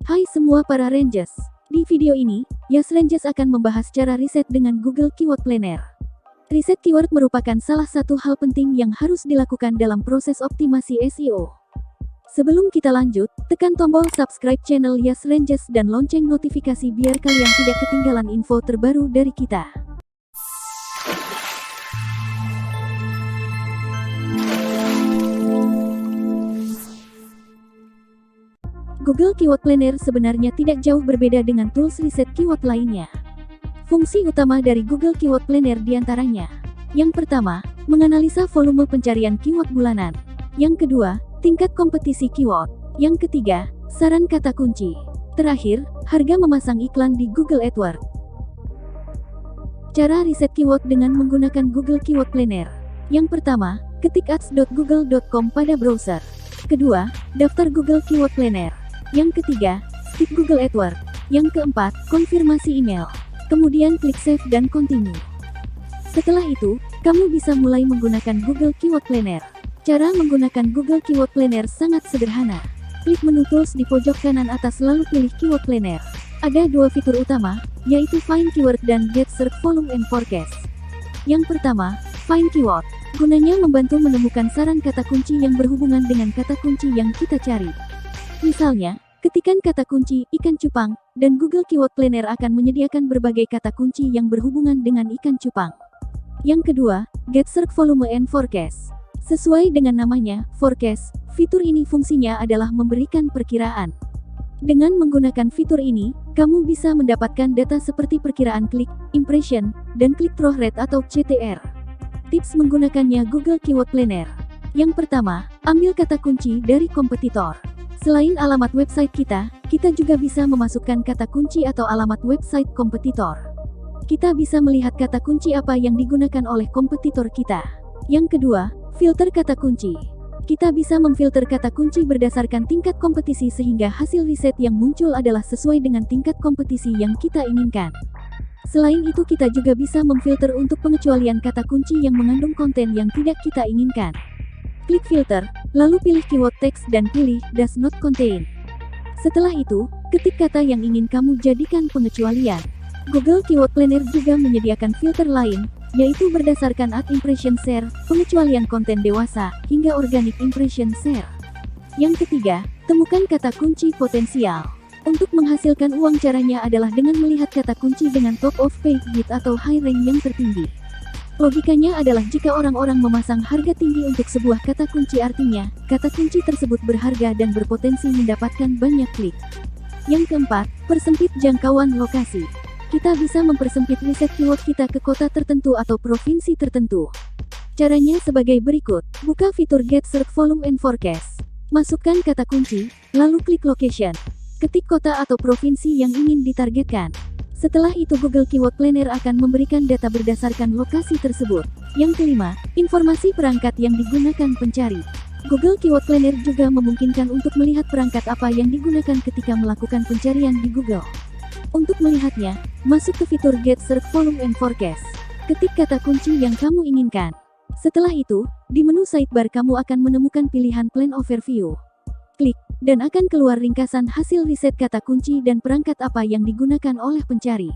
Hai semua para Rangers. Di video ini, Yas Rangers akan membahas cara riset dengan Google Keyword Planner. Riset keyword merupakan salah satu hal penting yang harus dilakukan dalam proses optimasi SEO. Sebelum kita lanjut, tekan tombol subscribe channel Yas Rangers dan lonceng notifikasi biar kalian tidak ketinggalan info terbaru dari kita. Google Keyword Planner sebenarnya tidak jauh berbeda dengan tools riset keyword lainnya. Fungsi utama dari Google Keyword Planner diantaranya: yang pertama, menganalisa volume pencarian keyword bulanan. Yang kedua, tingkat kompetisi keyword. Yang ketiga, saran kata kunci. Terakhir, harga memasang iklan di Google AdWords. Cara riset keyword dengan menggunakan Google Keyword Planner. Yang pertama, ketik ads.google.com pada browser. Kedua, daftar Google Keyword Planner. Yang ketiga, skip Google AdWords. Yang keempat, konfirmasi email. Kemudian klik save dan continue. Setelah itu, kamu bisa mulai menggunakan Google Keyword Planner. Cara menggunakan Google Keyword Planner sangat sederhana. Klik menu tools di pojok kanan atas lalu pilih Keyword Planner. Ada dua fitur utama, yaitu Find Keyword dan Get Search Volume and Forecast. Yang pertama, Find Keyword. Gunanya membantu menemukan saran kata kunci yang berhubungan dengan kata kunci yang kita cari. Misalnya, ketikkan kata kunci ikan cupang, dan Google Keyword Planner akan menyediakan berbagai kata kunci yang berhubungan dengan ikan cupang. Yang kedua, Get Search Volume and Forecast. Sesuai dengan namanya, forecast, fitur ini fungsinya adalah memberikan perkiraan. Dengan menggunakan fitur ini, kamu bisa mendapatkan data seperti perkiraan klik, impression, dan click-through rate atau CTR. Tips menggunakannya Google Keyword Planner. Yang pertama, ambil kata kunci dari kompetitor. Selain alamat website kita juga bisa memasukkan kata kunci atau alamat website kompetitor. Kita bisa melihat kata kunci apa yang digunakan oleh kompetitor kita. Yang kedua, filter kata kunci. Kita bisa memfilter kata kunci berdasarkan tingkat kompetisi sehingga hasil riset yang muncul adalah sesuai dengan tingkat kompetisi yang kita inginkan. Selain itu kita juga bisa memfilter untuk pengecualian kata kunci yang mengandung konten yang tidak kita inginkan. Klik filter, lalu pilih keyword text dan pilih does not contain. Setelah itu, ketik kata yang ingin kamu jadikan pengecualian. Google Keyword Planner juga menyediakan filter lain, yaitu berdasarkan ad impression share, pengecualian konten dewasa, hingga organic impression share. Yang ketiga, temukan kata kunci potensial. Untuk menghasilkan uang caranya adalah dengan melihat kata kunci dengan top of page bid atau high rank yang tertinggi. Logikanya adalah jika orang-orang memasang harga tinggi untuk sebuah kata kunci artinya, kata kunci tersebut berharga dan berpotensi mendapatkan banyak klik. Yang keempat, persempit jangkauan lokasi. Kita bisa mempersempit riset keyword kita ke kota tertentu atau provinsi tertentu. Caranya sebagai berikut. Buka fitur Get Search Volume and Forecast. Masukkan kata kunci, lalu klik location. Ketik kota atau provinsi yang ingin ditargetkan. Setelah itu Google Keyword Planner akan memberikan data berdasarkan lokasi tersebut. Yang kelima, informasi perangkat yang digunakan pencari. Google Keyword Planner juga memungkinkan untuk melihat perangkat apa yang digunakan ketika melakukan pencarian di Google. Untuk melihatnya, masuk ke fitur Get Search Volume and Forecast. Ketik kata kunci yang kamu inginkan. Setelah itu, di menu sidebar kamu akan menemukan pilihan Plan Overview. Klik, dan akan keluar ringkasan hasil riset kata kunci dan perangkat apa yang digunakan oleh pencari.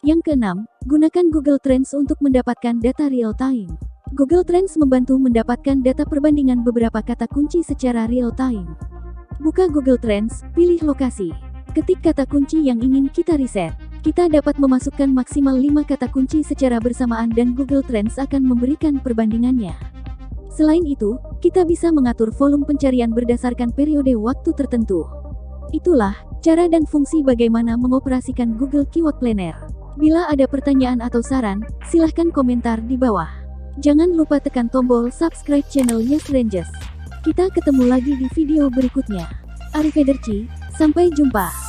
Yang keenam, gunakan Google Trends untuk mendapatkan data real time. Google Trends membantu mendapatkan data perbandingan beberapa kata kunci secara real time. Buka Google Trends, pilih lokasi. Ketik kata kunci yang ingin kita riset. Kita dapat memasukkan maksimal 5 kata kunci secara bersamaan dan Google Trends akan memberikan perbandingannya. Selain itu, kita bisa mengatur volume pencarian berdasarkan periode waktu tertentu. Itulah cara dan fungsi bagaimana mengoperasikan Google Keyword Planner. Bila ada pertanyaan atau saran, silahkan komentar di bawah. Jangan lupa tekan tombol subscribe channel Yas Rangers. Kita ketemu lagi di video berikutnya. Arrivederci, sampai jumpa.